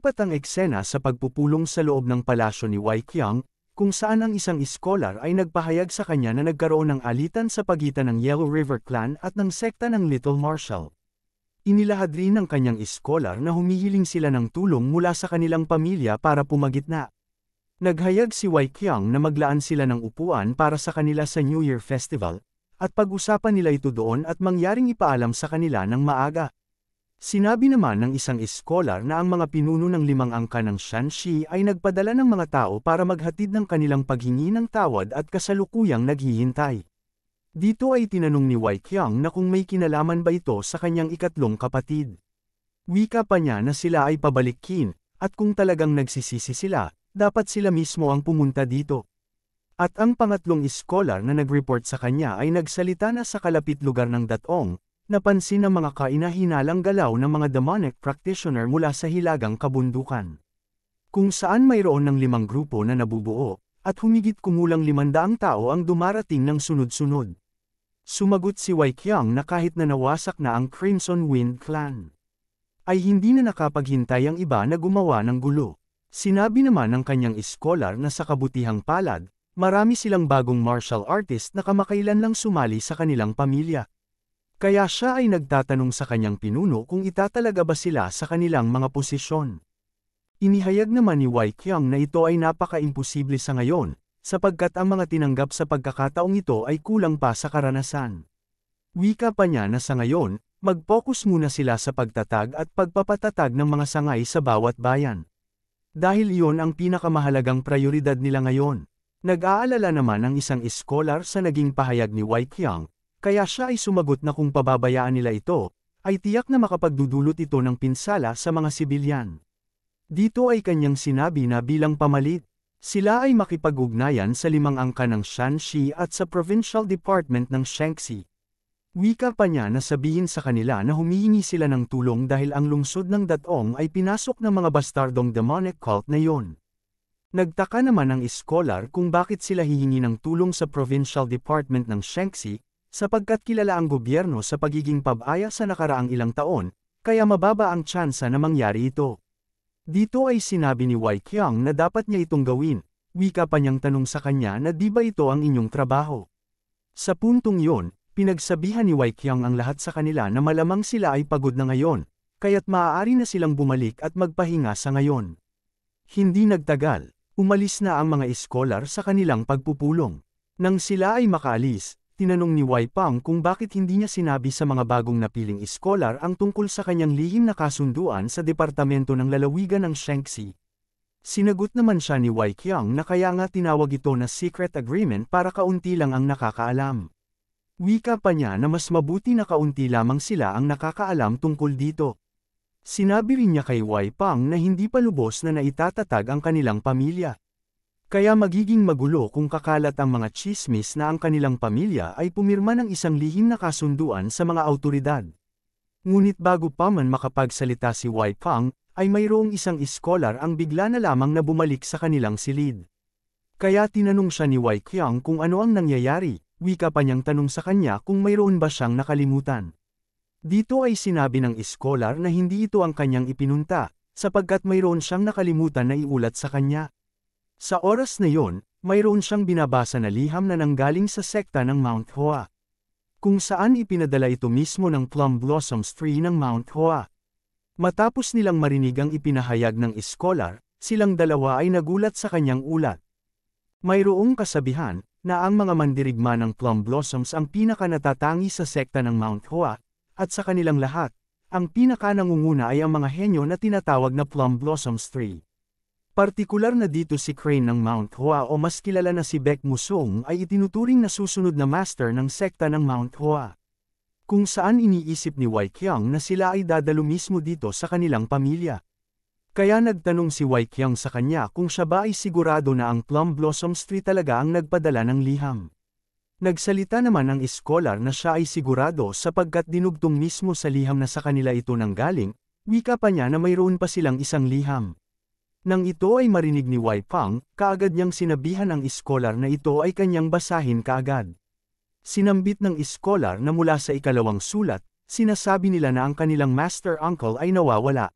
Lumipat ang eksena sa pagpupulong sa loob ng palasyo ni Wei Qiang, kung saan ang isang iskolar ay nagpahayag sa kanya na nagkaroon ng alitan sa pagitan ng Yellow River Clan at ng sekta ng Little Marshall. Inilahad rin ng kanyang iskolar na humihiling sila ng tulong mula sa kanilang pamilya para pumagitna. Naghayag si Wei Qiang na maglaan sila ng upuan para sa kanila sa New Year Festival, at pag-usapan nila ito doon at mangyaring ipaalam sa kanila ng maaga. Sinabi naman ng isang iskolar na ang mga pinuno ng 5 angka ng Shanxi ay nagpadala ng mga tao para maghatid ng kanilang paghingi ng tawad at kasalukuyang naghihintay. Dito ay tinanong ni Wei Qiang na kung may kinalaman ba ito sa kanyang ikatlong kapatid. Wika pa niya na sila ay pabalikin, at kung talagang nagsisisi sila, dapat sila mismo ang pumunta dito. At ang pangatlong iskolar na nag-report sa kanya ay nagsalita na sa kalapit lugar ng Datong, napansin ang mga kainahinalang galaw ng mga demonic practitioner mula sa hilagang kabundukan. Kung saan mayroon ng 5 grupo na nabubuo, at humigit kumulang 500 tao ang dumarating ng sunod-sunod. Sumagot si Wei Qiang na kahit na nawasak na ang Crimson Wind Clan, ay hindi na nakapaghintay ang iba na gumawa ng gulo. Sinabi naman ng kanyang iskolar na sa kabutihang palad, marami silang bagong martial artist na kamakailan lang sumali sa kanilang pamilya. Kaya siya ay nagtatanong sa kanyang pinuno kung itatalaga ba sila sa kanilang mga posisyon. Inihayag naman ni Wei Qiang na ito ay napaka-imposible sa ngayon, sapagkat ang mga tinanggap sa pagkakataong ito ay kulang pa sa karanasan. Wika pa niya na sa ngayon, mag-focus muna sila sa pagtatag at pagpapatatag ng mga sangay sa bawat bayan. Dahil iyon ang pinakamahalagang prioridad nila ngayon. Nag-aalala naman ang isang iskolar sa naging pahayag ni Wei Qiang, kaya siya ay sumagot na kung pababayaan nila ito, ay tiyak na makapagdudulot ito ng pinsala sa mga sibilyan. Dito ay kanyang sinabi na bilang pamalit, sila ay makipag-ugnayan sa 5 angka ng Shanxi at sa Provincial Department ng Shaanxi. Wika pa niya na sabihin sa kanila na humihingi sila ng tulong dahil ang lungsod ng Datong ay pinasok ng mga bastardong demonic cult na yon. Nagtaka naman ang iskolar kung bakit sila hihingi ng tulong sa Provincial Department ng Shaanxi, sapagkat kilala ang gobyerno sa pagiging pabaya sa nakaraang ilang taon, kaya mababa ang tsansa na mangyari ito. Dito ay sinabi ni Wei Qiang na dapat niya itong gawin, wika pa niyang tanong sa kanya na di ba ito ang inyong trabaho. Sa puntong yon, pinagsabihan ni Wei Qiang ang lahat sa kanila na malamang sila ay pagod na ngayon, kaya't maaari na silang bumalik at magpahinga sa ngayon. Hindi nagtagal, umalis na ang mga iskolar sa kanilang pagpupulong. Nang sila ay makaalis, tinanong ni Wei Pang kung bakit hindi niya sinabi sa mga bagong napiling iskolar ang tungkol sa kanyang lihim na kasunduan sa Departamento ng Lalawigan ng Shaanxi. Sinagot naman siya ni Wei Qiang na kaya nga tinawag ito na secret agreement para kaunti lang ang nakakaalam. Wika pa niya na mas mabuti na kaunti lamang sila ang nakakaalam tungkol dito. Sinabi rin niya kay Wei Pang na hindi pa lubos na naitatag ang kanilang pamilya. Kaya magiging magulo kung kakalat ang mga chismis na ang kanilang pamilya ay pumirma ng isang lihim na kasunduan sa mga awtoridad. Ngunit bago pa man makapagsalita si Wei Pang, ay mayroong isang iskolar ang bigla na lamang na bumalik sa kanilang silid. Kaya tinanong siya ni Wei Qiang kung ano ang nangyayari, wika pa niyang tanong sa kanya kung mayroon ba siyang nakalimutan. Dito ay sinabi ng iskolar na hindi ito ang kanyang ipinunta, sapagkat mayroon siyang nakalimutan na iulat sa kanya. Sa oras na yon, mayroon siyang binabasa na liham na nanggaling sa sekta ng Mount Hoa, kung saan ipinadala ito mismo ng Plum Blossoms Tree ng Mount Hoa. Matapos nilang marinig ang ipinahayag ng iskolar, silang dalawa ay nagulat sa kanyang ulat. Mayroong kasabihan, na ang mga mandirigma ng Plum Blossoms ang pinaka-natatangi sa sekta ng Mount Hoa, at sa kanilang lahat, ang pinaka-nangunguna ay ang mga henyo na tinatawag na Plum Blossoms Tree. Partikular na dito si Crane ng Mount Hoa o mas kilala na si Bec Musong ay itinuturing na susunod na master ng sekta ng Mount Hoa. Kung saan iniisip ni Wei Qiang na sila ay dadalo mismo dito sa kanilang pamilya. Kaya nagtanong si Wei Qiang sa kanya kung siya ba ay sigurado na ang Plum Blossoms Tree talaga ang nagpadala ng liham. Nagsalita naman ang iskolar na siya ay sigurado sapagkat dinugtong mismo sa liham na sa kanila ito nanggaling, wika pa niya na mayroon pa silang isang liham. Nang ito ay marinig ni Wei Pang, kaagad niyang sinabihan ang iskolar na ito ay kanyang basahin kaagad. Sinambit ng iskolar na mula sa ikalawang sulat, sinasabi nila na ang kanilang master uncle ay nawawala.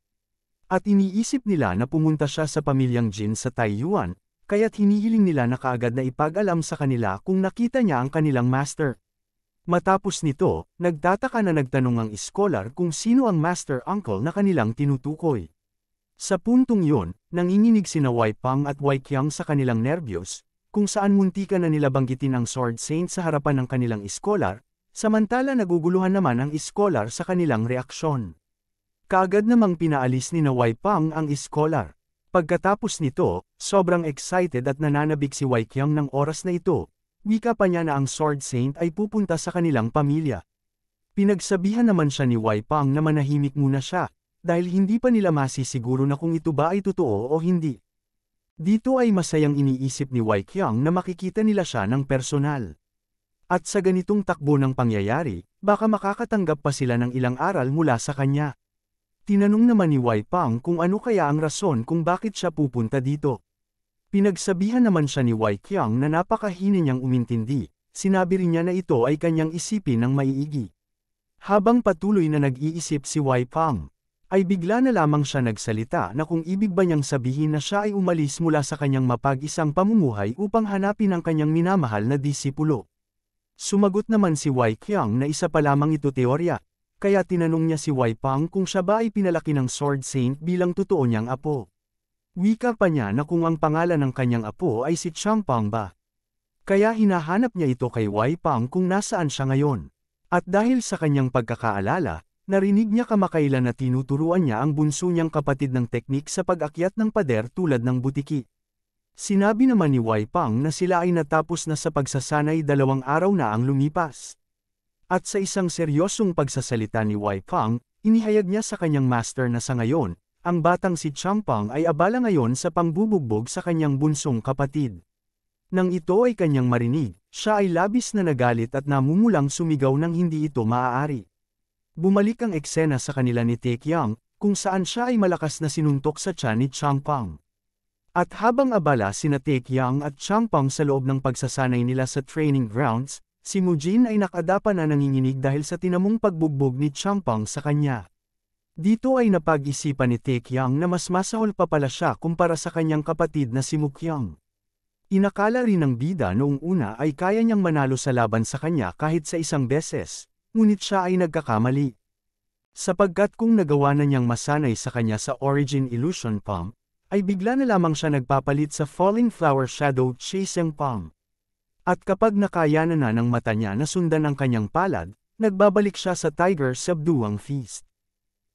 At iniisip nila na pumunta siya sa pamilyang Jin sa Taiyuan, kaya't hinihiling nila na kaagad na ipag-alam sa kanila kung nakita niya ang kanilang master. Matapos nito, nagtataka na nagtanong ang iskolar kung sino ang master uncle na kanilang tinutukoy. Sa puntong yun, nanginginig sina Wei Pang at Wei Qiang sa kanilang nerbiyos, kung saan muntikan na nila banggitin ang Sword Saint sa harapan ng kanilang iskolar, samantala naguguluhan naman ang iskolar sa kanilang reaksyon. Kaagad namang pinaalis ni Wei Pang ang iskolar. Pagkatapos nito, sobrang excited at nananabik si Wei Qiang ng oras na ito, wika pa niya na ang Sword Saint ay pupunta sa kanilang pamilya. Pinagsabihan naman siya ni Wei Pang na manahimik muna siya, dahil hindi pa nila masisiguro na kung ito ba ay totoo o hindi. Dito ay masayang iniisip ni Wei Qiang na makikita nila siya ng personal. At sa ganitong takbo ng pangyayari, baka makakatanggap pa sila ng ilang aral mula sa kanya. Tinanong naman ni Wei Pang kung ano kaya ang rason kung bakit siya pupunta dito. Pinagsabihan naman siya ni Wei Qiang na napakahina niyang umintindi, sinabi rin niya na ito ay kanyang isipin ng maiigi. Habang patuloy na nag-iisip si Wei Pang, ay bigla na lamang siya nagsalita na kung ibig ba niyang sabihin na siya ay umalis mula sa kanyang mapag-isang pamumuhay upang hanapin ang kanyang minamahal na disipulo. Sumagot naman si Wei Qiang na isa pa lamang ito teorya. Kaya tinanong niya si Wei Pang kung siya ba ay pinalaki ng Sword Saint bilang totoo niyang apo. Wika pa niya na kung ang pangalan ng kanyang apo ay si Changpang ba. Kaya hinahanap niya ito kay Wei Pang kung nasaan siya ngayon. At dahil sa kanyang pagkakaalala, narinig niya kamakailan na tinuturuan niya ang bunso niyang kapatid ng teknik sa pag-akyat ng pader tulad ng butiki. Sinabi naman ni Wei Pang na sila ay natapos na sa pagsasanay 2 araw na ang lumipas. At sa isang seryosong pagsasalita ni Wei Pang, inihayag niya sa kanyang master na sa ngayon, ang batang si Changpang ay abala ngayon sa pangbubugbog sa kanyang bunsong kapatid. Nang ito ay kanyang marinig, siya ay labis na nagalit at namumulang sumigaw nang hindi ito maaari. Bumalik ang eksena sa kanila ni Tae Qiang, kung saan siya ay malakas na sinuntok sa tiyan ni Changpang. At habang abala sina Tae Qiang at Changpang sa loob ng pagsasanay nila sa training grounds, si Mujin ay nakadapa na nanginginig dahil sa tinamong pagbugbog ni Changpang sa kanya. Dito ay napag-isipan ni Tae Qiang na mas masahol pa pala siya kumpara sa kanyang kapatid na si Muqiang. Inakala rin ng bida noong una ay kaya niyang manalo sa laban sa kanya kahit sa isang beses, ngunit siya ay nagkakamali. Sapagkat kung nagawa na niyang masanay sa kanya sa Origin Illusion Palm, ay bigla na lamang siya nagpapalit sa Falling Flower Shadow Chasing Palm. At kapag nakayanan na ng mata niya na sundan ang kanyang palad, nagbabalik siya sa Tiger Subduing Feast.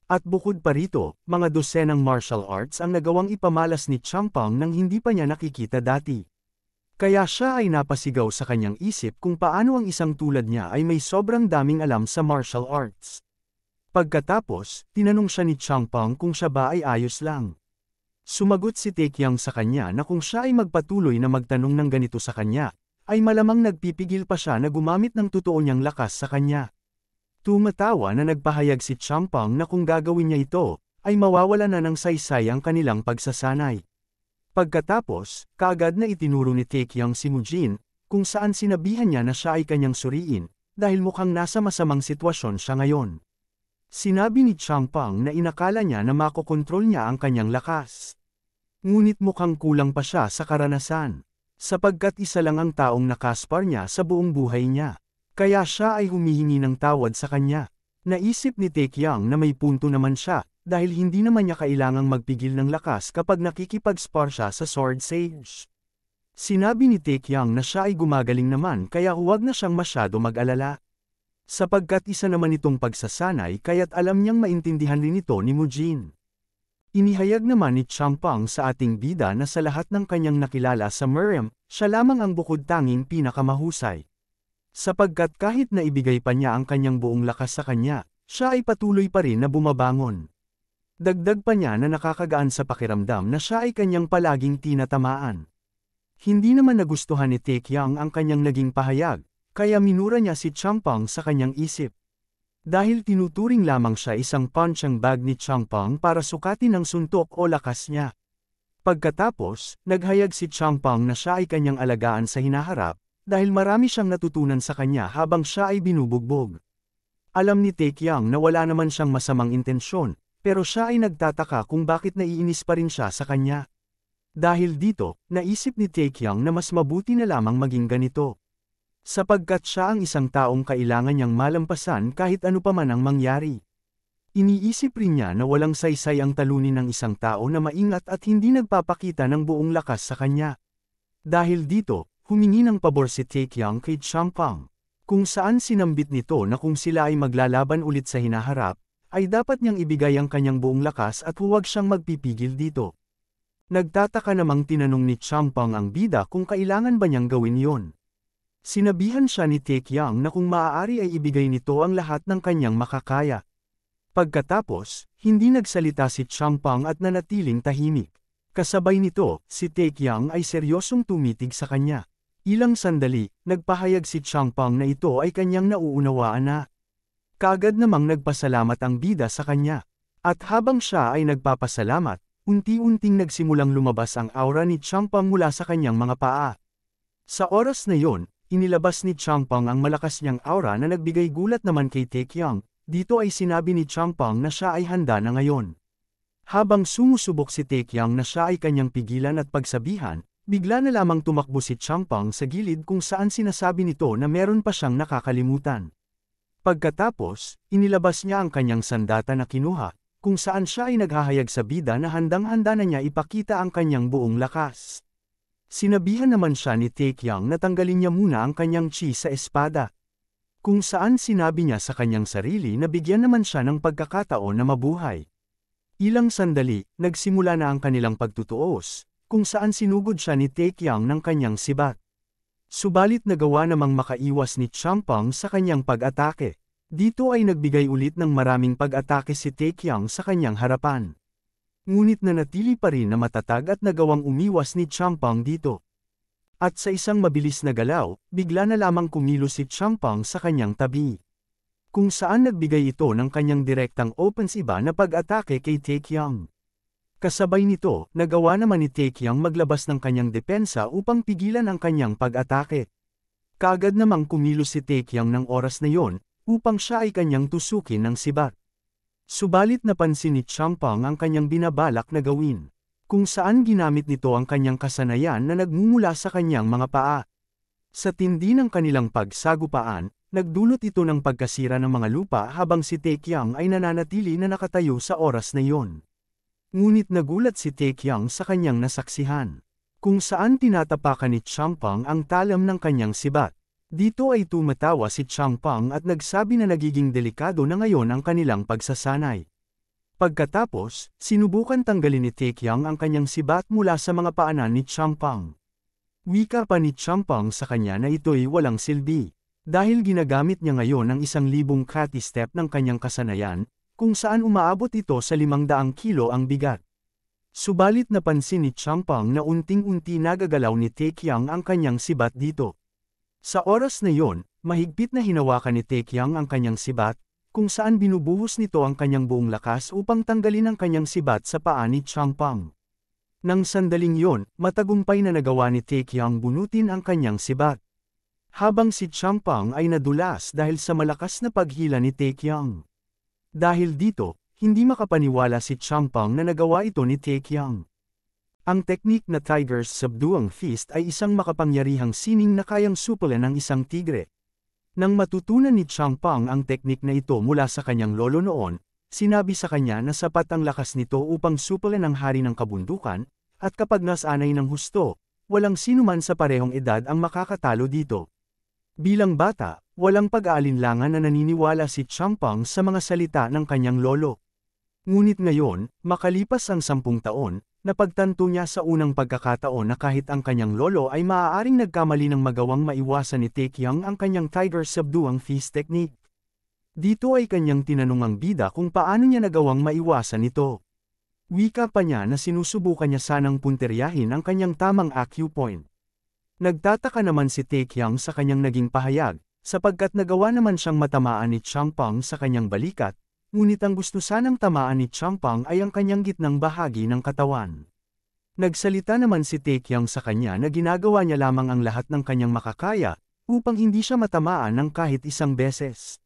At bukod pa rito, mga dosenang martial arts ang nagawang ipamalas ni Changpang nang hindi pa niya nakikita dati. Kaya siya ay napasigaw sa kanyang isip kung paano ang isang tulad niya ay may sobrang daming alam sa martial arts. Pagkatapos, tinanong siya ni Changpang kung siya ba ay ayos lang. Sumagot si Tae Qiang sa kanya na kung siya ay magpatuloy na magtanong ng ganito sa kanya, ay malamang nagpipigil pa siya na gumamit ng totoo niyang lakas sa kanya. Tumatawa na nagpahayag si Changpang na kung gagawin niya ito, ay mawawala na ng saysay ang kanilang pagsasanay. Pagkatapos, kaagad na itinuro ni Tae Qiang si Mujin, kung saan sinabihan niya na siya ay kanyang suriin, dahil mukhang nasa masamang sitwasyon siya ngayon. Sinabi ni Changpang na inakala niya na makokontrol niya ang kanyang lakas. Ngunit mukhang kulang pa siya sa karanasan. Sapagkat isa lang ang taong nakaspar niya sa buong buhay niya. Kaya siya ay humihingi ng tawad sa kanya. Naisip ni Tae Qiang na may punto naman siya, dahil hindi naman niya kailangang magpigil ng lakas kapag nakikipag-spar siya sa Sword Sage. Sinabi ni Tae Qiang na siya ay gumagaling naman kaya huwag na siyang masyado mag-alala. Sapagkat isa naman itong pagsasanay kaya't alam niyang maintindihan rin ito ni Mujin. Inihayag naman ni Changpang sa ating bida na sa lahat ng kanyang nakilala sa Merem, siya lamang ang bukod-tanging pinakamahusay. Sapagkat kahit na ibigay pa niya ang kanyang buong lakas sa kanya, siya ay patuloy pa rin na bumabangon. Dagdag pa niya na nakakagaan sa pakiramdam na siya ay kanyang palaging tinatamaan. Hindi naman nagustuhan ni Tae Qiang ang kanyang naging pahayag, kaya minura niya si Changpang sa kanyang isip. Dahil tinuturing lamang siya isang punching bag ni Changpang para sukatin ang suntok o lakas niya. Pagkatapos, naghayag si Changpang na siya ay kanyang alagaan sa hinaharap, dahil marami siyang natutunan sa kanya habang siya ay binubugbog. Alam ni Tae Qiang na wala naman siyang masamang intensyon, Pero siya ay nagtataka kung bakit naiinis pa rin siya sa kanya. Dahil dito, naisip ni Taekyang na mas mabuti na lamang maging ganito. Sapagkat siya ang isang taong kailangan niyang malampasan kahit ano pa man ang mangyari. Iniisip rin niya na walang saysay ang talunin ng isang tao na maingat at hindi nagpapakita ng buong lakas sa kanya. Dahil dito, humingi ng pabor si Taekyang kay Changpang, kung saan sinambit nito na kung sila ay maglalaban ulit sa hinaharap, ay dapat niyang ibigay ang kanyang buong lakas at huwag siyang magpipigil dito. Nagtataka namang tinanong ni Changpang ang bida kung kailangan ba niyang gawin yon. Sinabihan siya ni Taekyang na kung maaari ay ibigay nito ang lahat ng kanyang makakaya. Pagkatapos, hindi nagsalita si Changpang at nanatiling tahimik. Kasabay nito, si Taekyang ay seryosong tumitig sa kanya. Ilang sandali, nagpahayag si Changpang na ito ay kanyang nauunawaan na. Kaagad namang nagpasalamat ang bida sa kanya. At habang siya ay nagpapasalamat, unti-unting nagsimulang lumabas ang aura ni Changpang mula sa kanyang mga paa. Sa oras na yon, inilabas ni Changpang ang malakas niyang aura na nagbigay gulat naman kay Taekyang. Dito ay sinabi ni Changpang na siya ay handa na ngayon. Habang sumusubok si Taekyang na siya ay kanyang pigilan at pagsabihan, bigla na lamang tumakbo si Changpang sa gilid kung saan sinasabi nito na meron pa siyang nakakalimutan. Pagkatapos, inilabas niya ang kanyang sandata na kinuha, kung saan siya ay naghahayag sa bida na handang-handa na niya ipakita ang kanyang buong lakas. Sinabihan naman siya ni Taekyang na tanggalin niya muna ang kanyang chi sa espada. Kung saan sinabi niya sa kanyang sarili na bigyan naman siya ng pagkakataon na mabuhay. Ilang sandali, nagsimula na ang kanilang pagtutuos, kung saan sinugod siya ni Taekyang ng kanyang sibat. Subalit nagawa namang makaiwas ni Changpang sa kanyang pag-atake. Dito ay nagbigay ulit ng maraming pag-atake si Taekyang sa kanyang harapan. Ngunit nanatili pa rin na matatag at nagawang umiwas ni Changpang dito. At sa isang mabilis na galaw, bigla na lamang kumilos si Changpang sa kanyang tabi. Kung saan nagbigay ito ng kanyang direktang offensiba na pag-atake kay Taekyang. Kasabay nito, nagawa naman ni Taekyang maglabas ng kanyang depensa upang pigilan ang kanyang pag-atake. Kaagad namang kumilos si Taekyang ng oras na yon, upang siya ay kanyang tusukin ng sibat. Subalit napansin ni Changpang ang kanyang binabalak na gawin, kung saan ginamit nito ang kanyang kasanayan na nagmumula sa kanyang mga paa. Sa tindi ng kanilang pagsagupaan, nagdulot ito ng pagkasira ng mga lupa habang si Taekyang ay nananatili na nakatayo sa oras na yon. Ngunit nagulat si Taekyang sa kanyang nasaksihan, kung saan tinatapakan ni Changpang ang talam ng kanyang sibat. Dito ay tumatawa si Changpang at nagsabi na nagiging delikado na ngayon ang kanilang pagsasanay. Pagkatapos, sinubukan tanggalin ni Taekyang ang kanyang sibat mula sa mga paanan ni Changpang. Wika pa ni Changpang sa kanya na ito'y walang silbi, dahil ginagamit niya ngayon ang 1,000 kati step ng kanyang kasanayan, kung saan umaabot ito sa 500 kilo ang bigat. Subalit napansin ni Changpang na unting-unti nagagalaw ni Taekyang ang kanyang sibat dito. Sa oras na yon, mahigpit na hinawakan ni Taekyang ang kanyang sibat, kung saan binubuhos nito ang kanyang buong lakas upang tanggalin ang kanyang sibat sa paa ni Changpang. Nang sandaling yon, matagumpay na nagawa ni Taekyang bunutin ang kanyang sibat. Habang si Changpang ay nadulas dahil sa malakas na paghila ni Taekyang. Dahil dito, hindi makapaniwala si Changpang na nagawa ito ni Taekyang. Ang teknik na Tiger's Subduing Fist ay isang makapangyarihang sining na kayang supulan ng isang tigre. Nang matutunan ni Changpang ang teknik na ito mula sa kanyang lolo noon, sinabi sa kanya na sapat ang lakas nito upang supulan ang hari ng kabundukan, at kapag nasanay ng husto, walang sinuman sa parehong edad ang makakatalo dito. Bilang bata, walang pag-aalinlangan na naniniwala si Changpang sa mga salita ng kanyang lolo. Ngunit ngayon, makalipas ang 10 taon, napagtanto niya sa unang pagkakataon na kahit ang kanyang lolo ay maaaring nagkamali ng magawang maiwasan ni Taekyang ang kanyang Tiger Subduing Fist technique. Dito ay kanyang tinanong ang bida kung paano niya nagawang maiwasan ito. Wika pa niya na sinusubukan niya sanang punteryahin ang kanyang tamang acupoint. Nagtataka naman si Taekyang sa kanyang naging pahayag, sapagkat nagawa naman siyang matamaan ni Changpang sa kanyang balikat, ngunit ang gusto sanang tamaan ni Changpang ay ang kanyang gitnang bahagi ng katawan. Nagsalita naman si Taekyang sa kanya na ginagawa niya lamang ang lahat ng kanyang makakaya, upang hindi siya matamaan ng kahit isang beses.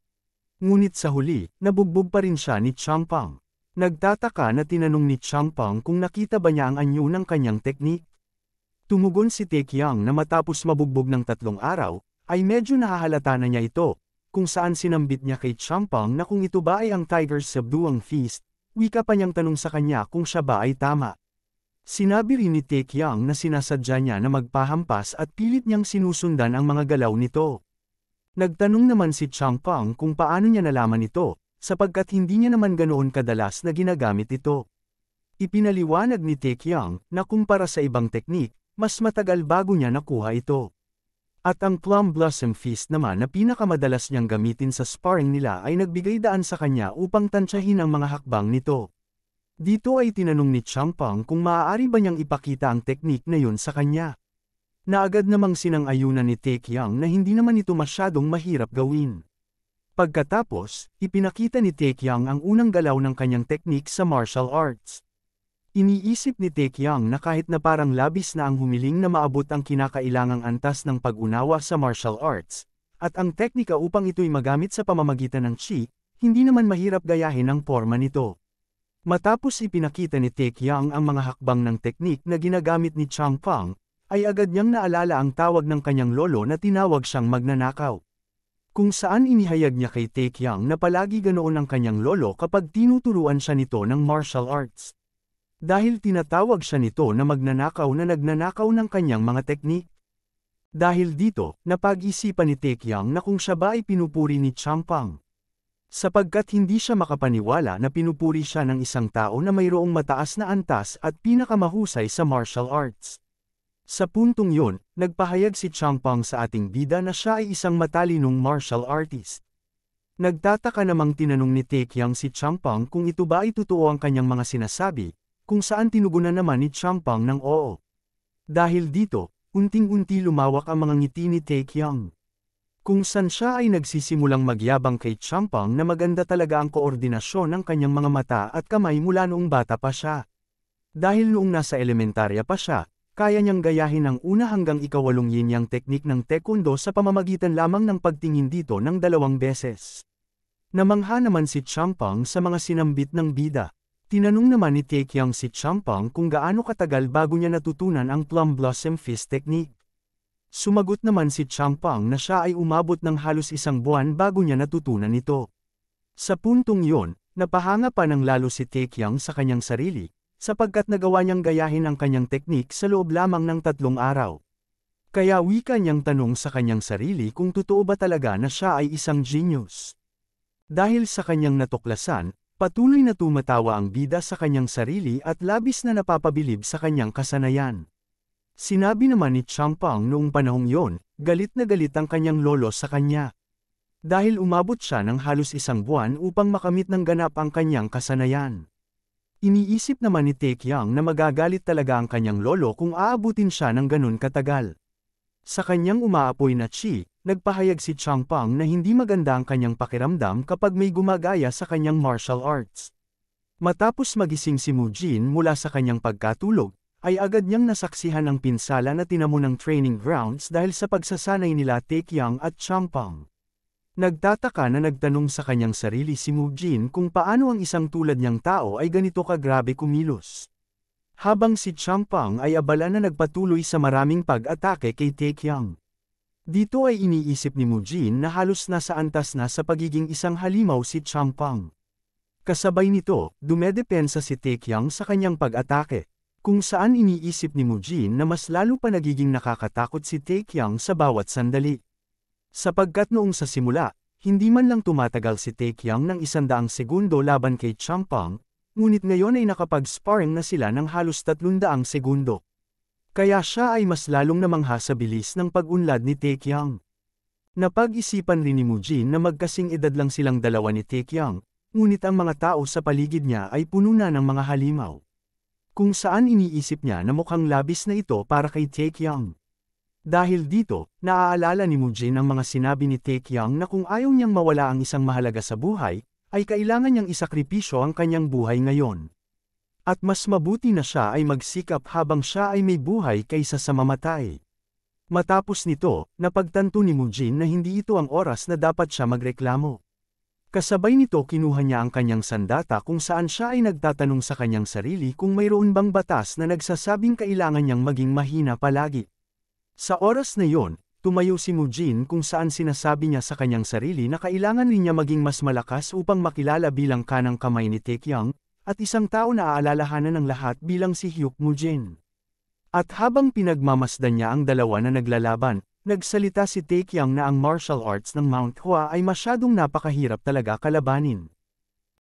Ngunit sa huli, nabugbog pa rin siya ni Changpang. Nagtataka na tinanong ni Changpeng kung nakita ba niya ang anyo ng kanyang teknik. Tumugon si Taekyang na matapos mabugbog ng 3 araw, ay medyo nahahalata na niya ito, kung saan sinambit niya kay Changpeng na kung ito ba ay ang Tiger's Subduing Feast, wika pa niyang tanong sa kanya kung siya ba ay tama. Sinabi rin ni Taekyang na sinasadya niya na magpahampas at pilit niyang sinusundan ang mga galaw nito. Nagtanong naman si Changpeng kung paano niya nalaman ito, sapagkat hindi niya naman ganoon kadalas na ginagamit ito. Ipinaliwanag ni Taekyang na kumpara sa ibang teknik, mas matagal bago niya nakuha ito. At ang Plum Blossom Feast naman na pinakamadalas niyang gamitin sa sparring nila ay nagbigay daan sa kanya upang tansyahin ang mga hakbang nito. Dito ay tinanong ni Changpeng kung maaari ba niyang ipakita ang teknik na yun sa kanya. Naagad namang sinang-ayunan ni Taekyang na hindi naman ito masyadong mahirap gawin. Pagkatapos, ipinakita ni Taekyang ang unang galaw ng kanyang teknik sa martial arts. Iniisip ni Taekyang na kahit na parang labis na ang humiling na maabot ang kinakailangang antas ng pag-unawa sa martial arts, at ang teknika upang ito'y magamit sa pamamagitan ng chi, hindi naman mahirap gayahin ang forma nito. Matapos ipinakita ni Taekyang ang mga hakbang ng teknik na ginagamit ni Changpeng, ay agad niyang naalala ang tawag ng kanyang lolo na tinawag siyang magnanakaw. Kung saan inihayag niya kay Taekyang na palagi ganoon ang kanyang lolo kapag tinuturuan siya nito ng martial arts. Dahil tinatawag siya nito na magnanakaw na nagnanakaw ng kanyang mga teknik. Dahil dito, napag-isipan ni Taekyang na kung siya ba ay pinupuri ni Changpeng. Sapagkat hindi siya makapaniwala na pinupuri siya ng isang tao na mayroong mataas na antas at pinakamahusay sa martial arts. Sa puntong yun, nagpahayag si Changpeng sa ating bida na siya ay isang matalinong martial artist. Nagtataka namang tinanong ni Taekyang si Changpeng kung ito ba ay totoo ang kanyang mga sinasabi, kung saan tinugunan naman ni Changpeng ng oo. Dahil dito, unting-unti lumawak ang mga ngiti ni Taekyang. Kung saan siya ay nagsisimulang magyabang kay Changpeng na maganda talaga ang koordinasyon ng kanyang mga mata at kamay mula noong bata pa siya. Dahil noong nasa elementarya pa siya, kaya niyang gayahin ang 1 hanggang 8 yin-yang teknik ng Taekwondo sa pamamagitan lamang ng pagtingin dito ng 2 beses. Namangha naman si Changpeng sa mga sinambit ng bida. Tinanong naman ni Taekyang si Changpeng kung gaano katagal bago niya natutunan ang Plum Blossom Feast technique. Sumagot naman si Changpeng na siya ay umabot ng halos 1 buwan bago niya natutunan ito. Sa puntong yon, napahanga pa ng lalo si Taekyang sa kanyang sarili, sapagkat nagawa niyang gayahin ang kanyang teknik sa loob lamang ng 3 araw. Kaya wika niyang tanong sa kanyang sarili kung totoo ba talaga na siya ay isang genius. Dahil sa kanyang natuklasan, patuloy na tumatawa ang bida sa kanyang sarili at labis na napapabilib sa kanyang kasanayan. Sinabi naman ni Changpeng noong panahong yon, galit na galit ang kanyang lolo sa kanya. Dahil umabot siya ng halos 1 buwan upang makamit ng ganap ang kanyang kasanayan. Iniisip naman ni Taekyang na magagalit talaga ang kanyang lolo kung aabutin siya ng ganun katagal. Sa kanyang umaapoy na chi, nagpahayag si Changpeng na hindi maganda ang kanyang pakiramdam kapag may gumagaya sa kanyang martial arts. Matapos magising si Mujin mula sa kanyang pagkatulog, ay agad niyang nasaksihan ang pinsala na tinamo ng training grounds dahil sa pagsasanay nila Taekyang at Changpeng. Nagtataka na nagtanong sa kanyang sarili si Mujin kung paano ang isang tulad niyang tao ay ganito kagrabe kumilos. Habang si Changpeng ay abala na nagpatuloy sa maraming pag-atake kay Taekyang. Dito ay iniisip ni Mujin na halos nasa antas na sa pagiging isang halimaw si Changpeng. Kasabay nito, dumedepensa si Taekyang sa kanyang pag-atake. Kung saan iniisip ni Mujin na mas lalo pa nagiging nakakatakot si Taekyang sa bawat sandali. Sapagkat noong sa simula, hindi man lang tumatagal si Taekyang ng 100 segundo laban kay Changpeng, ngunit ngayon ay nakapag-sparring na sila ng halos 300 segundo. Kaya siya ay mas lalong namangha sa bilis ng pag-unlad ni Taekyang. Napag-isipan rin ni Mujin na magkasing edad lang silang dalawa ni Taekyang, ngunit ang mga tao sa paligid niya ay puno na ng mga halimaw. Kung saan iniisip niya na mukhang labis na ito para kay Taekyang. Dahil dito, naaalala ni Mujin ang mga sinabi ni Taekyang na kung ayaw niyang mawala ang isang mahalaga sa buhay, ay kailangan niyang isakripisyo ang kanyang buhay ngayon. At mas mabuti na siya ay magsikap habang siya ay may buhay kaysa sa mamatay. Matapos nito, napagtanto ni Mujin na hindi ito ang oras na dapat siya magreklamo. Kasabay nito kinuha niya ang kanyang sandata kung saan siya ay nagtatanong sa kanyang sarili kung mayroon bang batas na nagsasabing kailangan niyang maging mahina palagi. Sa oras na yon, tumayo si Mujin kung saan sinasabi niya sa kanyang sarili na kailangan niya maging mas malakas upang makilala bilang kanang kamay ni Taekyung, at isang tao na aalalahanan ng lahat bilang si Hyuk Mujin. At habang pinagmamasdan niya ang dalawa na naglalaban, nagsalita si Taekyung na ang martial arts ng Mount Hua ay masyadong napakahirap talaga kalabanin.